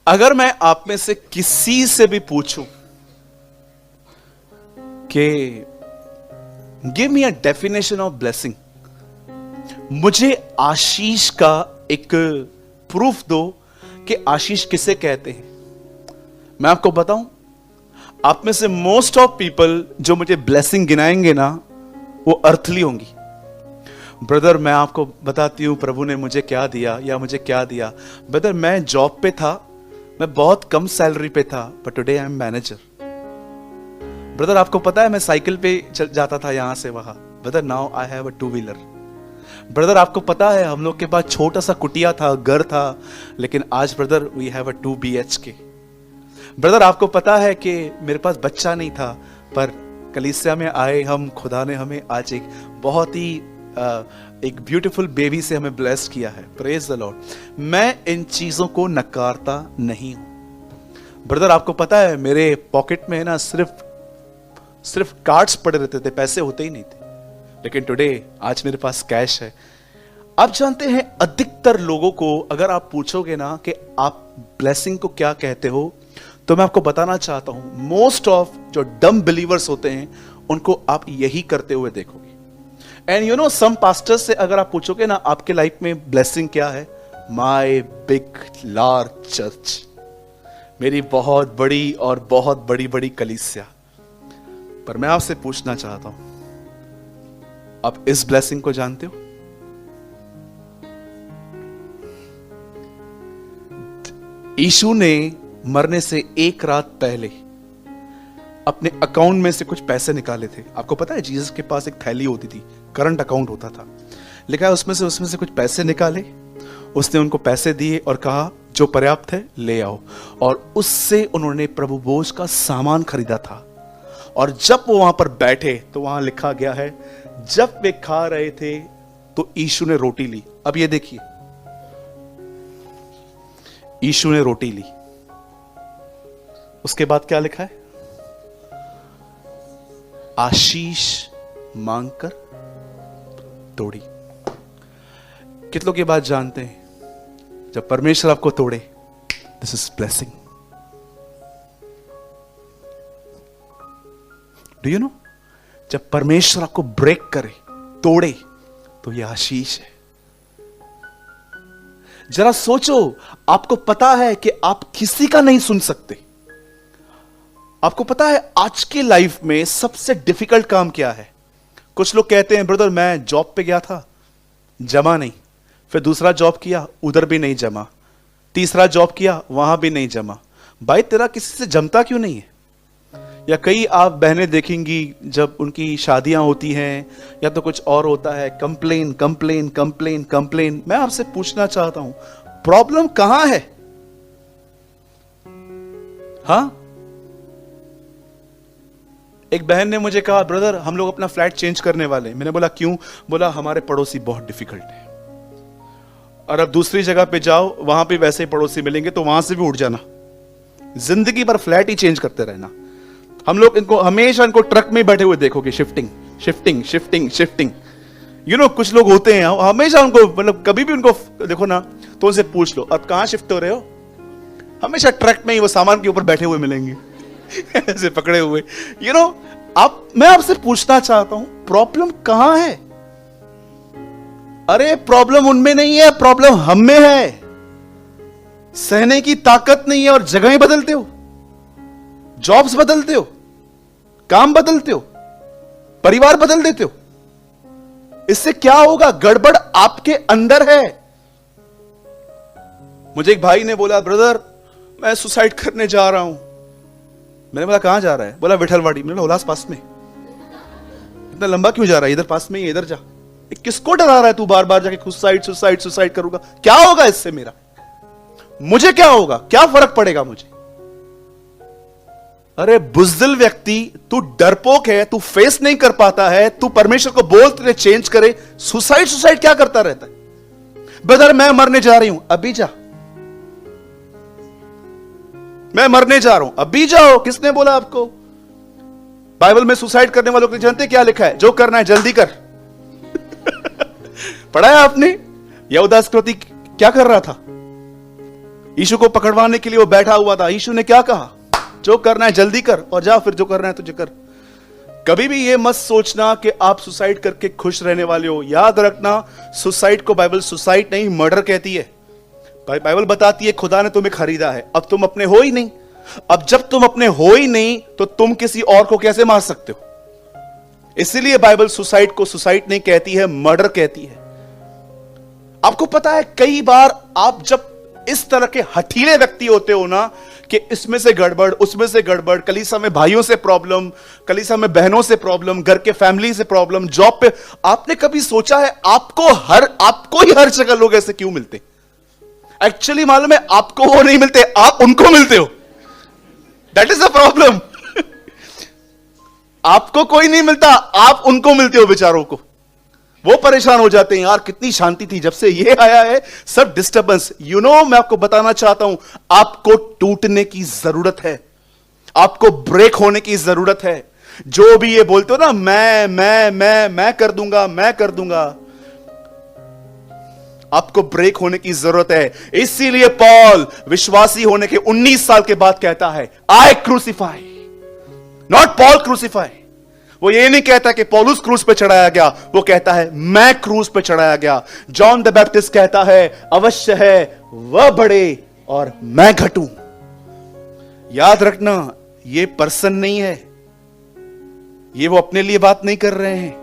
अगर मैं आप में से किसी से भी पूछूं कि give me a definition of blessing, मुझे आशीष का एक प्रूफ दो कि आशीष किसे कहते हैं, मैं आपको बताऊं, आप में से मोस्ट ऑफ पीपल जो मुझे ब्लेसिंग गिनाएंगे ना, वो अर्थली होंगी। ब्रदर मैं आपको बताती हूं प्रभु ने मुझे क्या दिया या मुझे क्या दिया। ब्रदर मैं जॉब पे था, मैं बहुत कम सैलरी पे था, but today I am manager. Brother आपको पता है मैं साइकिल पे जाता था यहां से वहां। Brother now I have a 2 wheeler. Brother आपको पता है हम लोग के पास छोटा सा कुटिया था, घर था, लेकिन आज brother we have a 2 BHK। Brother आपको पता है कि मेरे पास बच्चा नहीं था, पर कलीसिया में आए हम, खुदा ने हमें आज एक बहुत ही एक ब्यूटीफुल बेबी से हमें ब्लेस किया है। Praise the Lord. मैं इन चीजों को नकारता नहीं हूं। ब्रदर आपको पता है मेरे पॉकेट में ना सिर्फ कार्ड्स पड़े रहते थे, पैसे होते ही नहीं थे, लेकिन टुडे आज मेरे पास कैश है। आप जानते हैं अधिकतर लोगों को अगर आप पूछोगे ना कि आप ब्लेसिंग को क्या कहते हो, तो मैं आपको बताना चाहता हूं मोस्ट ऑफ जो डम बिलीवर्स होते हैं उनको आप यही करते हुए देखोगे। And you know some pastors से अगर आप पूछोगे ना आपके लाइफ में ब्लेसिंग क्या है, माय बिग लार्ज चर्च, मेरी बहुत बड़ी और बहुत बड़ी बड़ी कलीसिया। पर मैं आपसे पूछना चाहता हूं, आप इस ब्लेसिंग को जानते हो? यीशु ने मरने से एक रात पहले अपने अकाउंट में से कुछ पैसे निकाले थे। आपको पता है जीसस के पास एक थैली होती थी, करंट अकाउंट होता था, लिखा है उसमें से कुछ पैसे निकाले, उसने उनको पैसे दिए और कहा जो पर्याप्त है ले आओ, और उससे उन्होंने प्रभु भोज का सामान खरीदा था। और जब वो वहां पर बैठे तो वहां लिखा गया है जब वे खा रहे थे तो यीशु ने रोटी ली। अब ये देखिए, यीशु ने रोटी ली, उसके बाद क्या लिखा है, आशीष मांगकर तोड़ी। कितने लोग ये बात जानते हैं, जब परमेश्वर आपको तोड़े, this is blessing. Do you know, जब परमेश्वर आपको ब्रेक करे, तोड़े, तो ये आशीष है। जरा सोचो, आपको पता है कि आप किसी का नहीं सुन सकते। आपको पता है आज की लाइफ में सबसे डिफिकल्ट काम क्या है? कुछ लोग कहते हैं ब्रदर मैं जॉब पे गया था, जमा नहीं, फिर दूसरा जॉब किया, उधर भी नहीं जमा, तीसरा जॉब किया, वहां भी नहीं जमा। भाई तेरा किसी से जमता क्यों नहीं है? या कई आप बहनें देखेंगी जब उनकी शादियां होती हैं या तो कुछ और होता है, कंप्लेन कंप्लेन कंप्लेन कंप्लेन। मैं आपसे पूछना चाहता हूं प्रॉब्लम कहां है? हां, एक बहन ने मुझे कहा ब्रदर हम लोग अपना फ्लैट चेंज करने वाले। मैंने बोला क्यों? बोला हमारे पड़ोसी बहुत डिफिकल्ट है, और अब दूसरी जगह पे जाओ वहां पे वैसे ही पड़ोसी मिलेंगे तो वहां से भी उठ जाना, जिंदगी भर फ्लैट ही चेंज करते रहना। हम लोग इनको हमेशा ट्रक में बैठे हुए देखोगे, shifting shifting shifting shifting. You know कुछ लोग होते हैं हमेशा उनको, मतलब कभी भी उनको देखो ना तो उनसे पूछ लो अब कहां शिफ्ट हो रहे हो, हमेशा ट्रक में ही वो सामान के ऊपर बैठे हुए मिलेंगे ऐसे पकड़े हुए। यू नो मैं आपसे पूछना चाहता हूं प्रॉब्लम कहां है? अरे प्रॉब्लम उनमें नहीं है, प्रॉब्लम हम में है। सहने की ताकत नहीं है और जगहें बदलते हो, जॉब्स बदलते हो, काम बदलते हो, परिवार बदल देते हो। इससे क्या होगा? गड़बड़ आपके अंदर है। मुझे एक भाई ने बोला ब्रदर मैं सुसाइड करने जा रहा हूं। मैंने बोला कहां जा रहा है? बोला विठलवाड़ी। मैंने बोला उल्लास पास में। इतना लंबा क्यों जा रहा है? इधर पास में ही, इधर जा। किसको डरा रहा है तू बार बार जाके सुसाइड सुसाइड सुसाइड करूंगा? क्या होगा इससे? मेरा मुझे क्या होगा? क्या फर्क पड़ेगा मुझे? अरे बुज़दिल व्यक्ति, तू डरपोक है, तू फेस नहीं कर पाता है, तू परमेश्वर को बोल तेरे चेंज करे, सुसाइड सुसाइड क्या करता रहता है? ब्रदर मैं मरने जा रही हूं, अभी जा। मैं मरने जा रहा हूं, अभी जाओ। किसने बोला आपको? बाइबल में सुसाइड करने वालों के जानते क्या लिखा है? जो करना है जल्दी कर पढ़ा है आपने? यहूदा इस्करियोती क्या कर रहा था? यीशु को पकड़वाने के लिए वो बैठा हुआ था। यीशु ने क्या कहा? जो करना है जल्दी कर और जा, फिर जो करना है तुझे कर। कभी भी ये मत सोचना कि आप सुसाइड करके खुश रहने वाले हो। याद रखना, सुसाइड को बाइबल सुसाइड नहीं मर्डर कहती है। बाइबल बताती है खुदा ने तुम्हें खरीदा है, अब तुम अपने हो ही नहीं। अब जब तुम अपने हो ही नहीं तो तुम किसी और को कैसे मार सकते हो? इसीलिए बाइबल सुसाइड को सुसाइड नहीं कहती है, मर्डर कहती है। आपको पता है कई बार आप जब इस तरह के हठीले व्यक्ति होते हो ना कि इसमें से गड़बड़ उसमें से गड़बड़, कलीसिया में भाइयों से प्रॉब्लम, कलीसिया में बहनों से प्रॉब्लम, घर के फैमिली से प्रॉब्लम, जॉब पे, आपने कभी सोचा है आपको ही हर जगह लोग ऐसे क्यों मिलते? एक्चुअली मालूम है, आपको वो नहीं मिलते, आप उनको मिलते हो। That is the problem. आपको कोई नहीं मिलता, आप उनको मिलते हो बेचारों को। वो परेशान हो जाते हैं, यार कितनी शांति थी, जब से ये आया है सब डिस्टर्बेंस। मैं आपको बताना चाहता हूं, आपको टूटने की जरूरत है, आपको ब्रेक होने की जरूरत है। जो भी ये बोलते हो ना, मैं कर दूंगा, मैं कर दूंगा, आपको ब्रेक होने की जरूरत है। इसीलिए पॉल विश्वासी होने के 19 साल के बाद कहता है, आई क्रूसिफाई, नॉट पॉल क्रूसिफाई। वो ये नहीं कहता कि पौलुस क्रूस पे चढ़ाया गया, वो कहता है मैं क्रूस पे चढ़ाया गया। जॉन द बैप्टिस्ट कहता है अवश्य है वह बढ़े और मैं घटूं। याद रखना, ये पर्सन नहीं है, ये वो अपने लिए बात नहीं कर रहे हैं,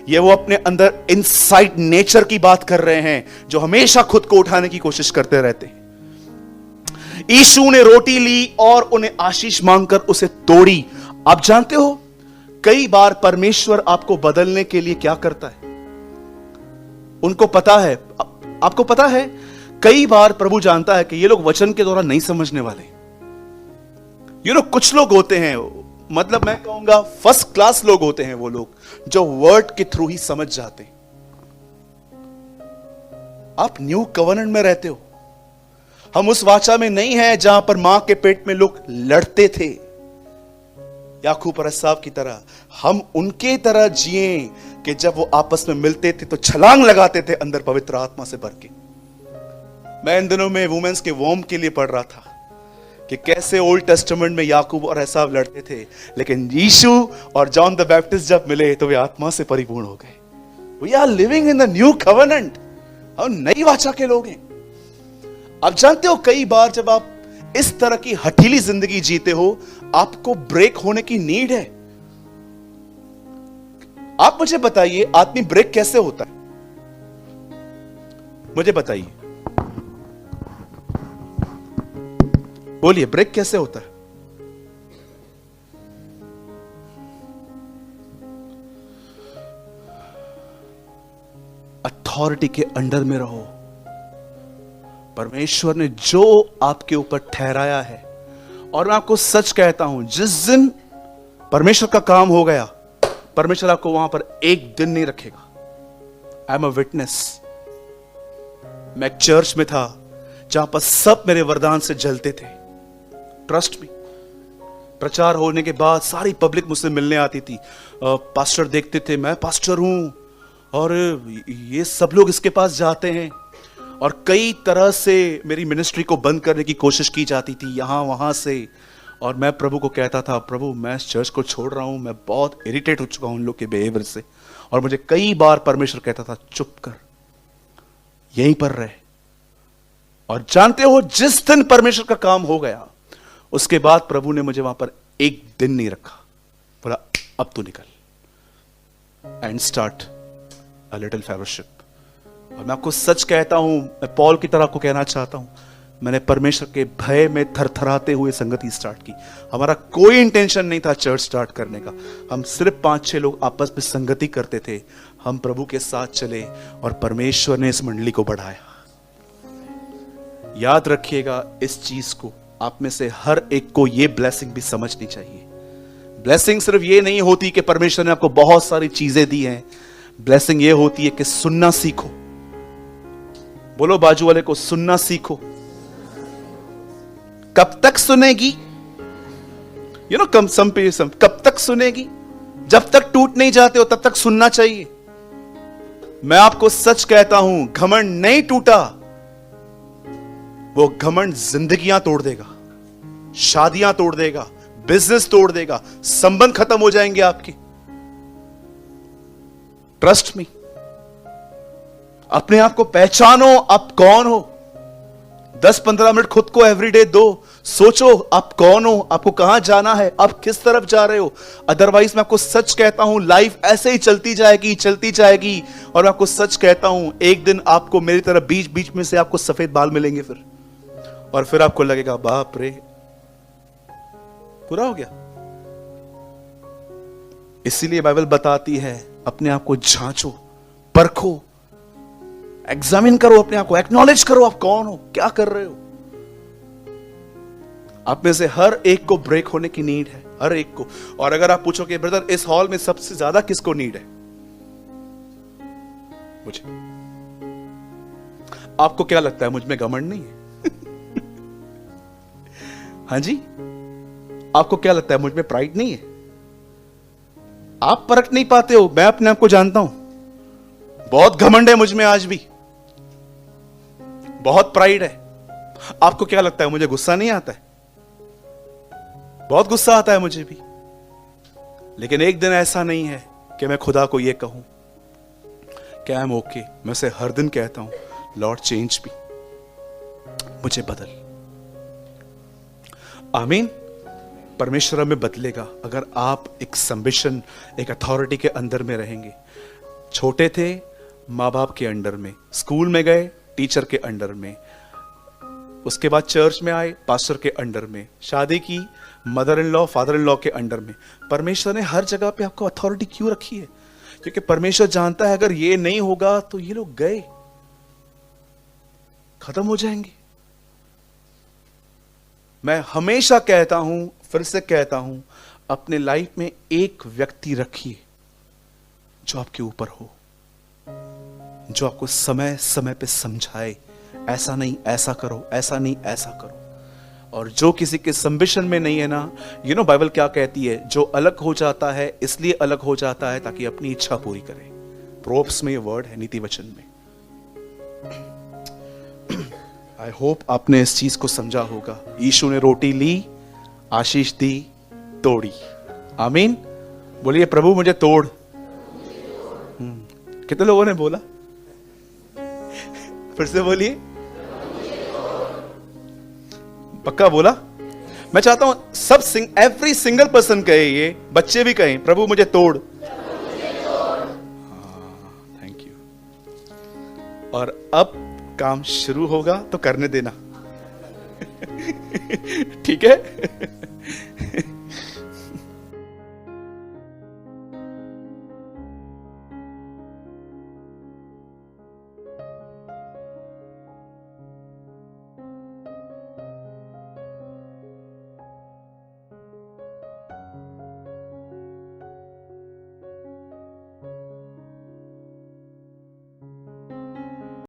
ये वो अपने अंदर इनसाइड नेचर की बात कर रहे हैं, जो हमेशा खुद को उठाने की कोशिश करते रहते हैं। यीशु ने रोटी ली और उन्हें आशीष मांगकर उसे तोड़ी। आप जानते हो कई बार परमेश्वर आपको बदलने के लिए क्या करता है, उनको पता है, आपको पता है कई बार प्रभु जानता है कि ये लोग वचन के द्वारा नहीं समझने वाले। कुछ लोग होते हैं, मतलब मैं कहूंगा फर्स्ट क्लास लोग होते हैं वो लोग जो वर्ड के थ्रू ही समझ जाते हैं। आप न्यू कवर्नेंट में रहते हो, हम उस वाचा में नहीं है जहां पर मां के पेट में लोग लड़ते थे याकूब और एसाव की तरह। हम उनके तरह जिए कि जब वो आपस में मिलते थे तो छलांग लगाते थे अंदर पवित्र आत्मा से भर के। मैं इन दिनों में वुमेन्स के वॉर्म के लिए पढ़ रहा था कि कैसे ओल्ड टेस्टामेंट में याकूब और एसाव लड़ते थे, लेकिन यीशु और जॉन द बैप्टिस्ट जब मिले तो वे आत्मा से परिपूर्ण हो गए। We are living in the new covenant, हम नई वाचा के लोग हैं। आप जानते हो कई बार जब आप इस तरह की हठीली जिंदगी जीते हो, आपको ब्रेक होने की नीड है। आप मुझे बताइए आदमी ब्रेक कैसे होता है, मुझे बताइए, बोलिए ब्रेक कैसे होता है? अथॉरिटी के अंडर में रहो। परमेश्वर ने जो आपके ऊपर ठहराया है, और मैं आपको सच कहता हूं, जिस दिन परमेश्वर का काम हो गया, परमेश्वर आपको वहां पर एक दिन नहीं रखेगा। I am a witness. मैं एक चर्च में था जहां पर सब मेरे वरदान से जलते थे। ट्रस्ट मी, प्रचार होने के बाद सारी पब्लिक मुझसे मिलने आती थी। पास्टर देखते थे, मैं पास्टर हूं और ये सब लोग इसके पास जाते हैं, और कई तरह से मेरी मिनिस्ट्री को बंद करने की कोशिश की जाती थी यहां वहां से। और मैं प्रभु को कहता था, प्रभु मैं इस चर्च को छोड़ रहा हूं, मैं बहुत इरिटेट हो चुका हूं उन लोग के बिहेवियर से। और मुझे कई बार परमेश्वर कहता था, चुप कर, यहीं पर रहे। और जानते हो, जिस दिन परमेश्वर का काम हो गया, उसके बाद प्रभु ने मुझे वहां पर एक दिन नहीं रखा, बोला अब तू निकल and start a little fellowship. और मैं आपको सच कहता हूं, मैं पॉल की तरह को कहना चाहता हूं, मैंने परमेश्वर के भय में थरथराते हुए संगति स्टार्ट की। हमारा कोई इंटेंशन नहीं था चर्च स्टार्ट करने का, हम सिर्फ 5-6 लोग आपस में संगति करते थे। हम प्रभु के साथ चले और परमेश्वर ने इस मंडली को बढ़ाया। याद रखिएगा इस चीज को, आप में से हर एक को यह ब्लेसिंग भी समझनी चाहिए। ब्लेसिंग सिर्फ ये नहीं होती कि परमेश्वर ने आपको बहुत सारी चीजें दी हैं, ब्लेसिंग ये होती है कि सुनना सीखो। बोलो बाजू वाले को, सुनना सीखो। कब तक सुनेगी? कब तक सुनेगी? जब तक टूट नहीं जाते हो तब तक सुनना चाहिए। मैं आपको सच कहता हूं, घमंड नहीं टूटा, वो घमंड जिंदगियां तोड़ देगा, शादियां तोड़ देगा, बिजनेस तोड़ देगा, संबंध खत्म हो जाएंगे आपके। Trust me. अपने आप को पहचानो, आप कौन हो। 10-15 मिनट खुद को एवरीडे दो, सोचो आप कौन हो, आपको कहां जाना है, आप किस तरफ जा रहे हो। अदरवाइज मैं आपको सच कहता हूं, लाइफ ऐसे ही चलती जाएगी, चलती जाएगी। और मैं आपको सच कहता हूं, एक दिन आपको मेरी तरह बीच बीच में से आपको सफेद बाल मिलेंगे फिर, और फिर आपको लगेगा बाप रे, पूरा हो गया। इसीलिए बाइबल बताती है, अपने आप को जांचो, परखो, एग्जामिन करो अपने आप को, एक्नॉलेज करो आप कौन हो, क्या कर रहे हो। आप में से हर एक को ब्रेक होने की नीड है, हर एक को। और अगर आप पूछो कि ब्रदर इस हॉल में सबसे ज्यादा किसको नीड है, मुझे। आपको क्या लगता है मुझ में घमंड नहीं है? हाँ जी, आपको क्या लगता है मुझ में प्राइड नहीं है? आप परख नहीं पाते हो, मैं अपने आप को जानता हूं। बहुत घमंड है मुझ में आज भी, बहुत प्राइड है। आपको क्या लगता है मुझे गुस्सा नहीं आता है? बहुत गुस्सा आता है मुझे भी। लेकिन एक दिन ऐसा नहीं है कि मैं खुदा को यह कहूं कि आई एम ओके। मैं उसे हर दिन कहता हूं, लॉर्ड चेंज मी, मुझे बदल। आमीन। परमेश्वर हमें बदलेगा अगर आप एक संबिशन, एक अथॉरिटी के अंदर में रहेंगे। छोटे थे माँ बाप के अंडर में, स्कूल में गए टीचर के अंडर में, उसके बाद चर्च में आए पास्टर के अंडर में, शादी की mother in law father in law के अंडर में। परमेश्वर ने हर जगह पे आपको अथॉरिटी क्यों रखी है? क्योंकि परमेश्वर जानता है अगर ये नहीं होगा तो ये लोग गए, खत्म हो जाएंगे। मैं हमेशा कहता हूं, फिर से कहता हूं, अपने लाइफ में एक व्यक्ति रखिए जो आपके ऊपर हो, जो आपको समय समय पे समझाए, ऐसा नहीं ऐसा करो, ऐसा नहीं ऐसा करो। और जो किसी के संबिशन में नहीं है ना, बाइबल क्या कहती है, जो अलग हो जाता है इसलिए अलग हो जाता है ताकि अपनी इच्छा पूरी करे। प्रोव्स में ये वर्ड है, नीति वचन में। आई होप आपने इस चीज को समझा होगा। यीशु ने रोटी ली, आशीष दी, तोड़ी। आमीन। बोलिए प्रभु मुझे तोड़। कितने लोगों ने बोला? फिर से बोलिए, पक्का बोला? मैं चाहता हूं सब एवरी सिंगल पर्सन कहे, ये बच्चे भी कहें, प्रभु मुझे तोड़। Thank you. और अब काम शुरू होगा तो करने देना। ठीक है?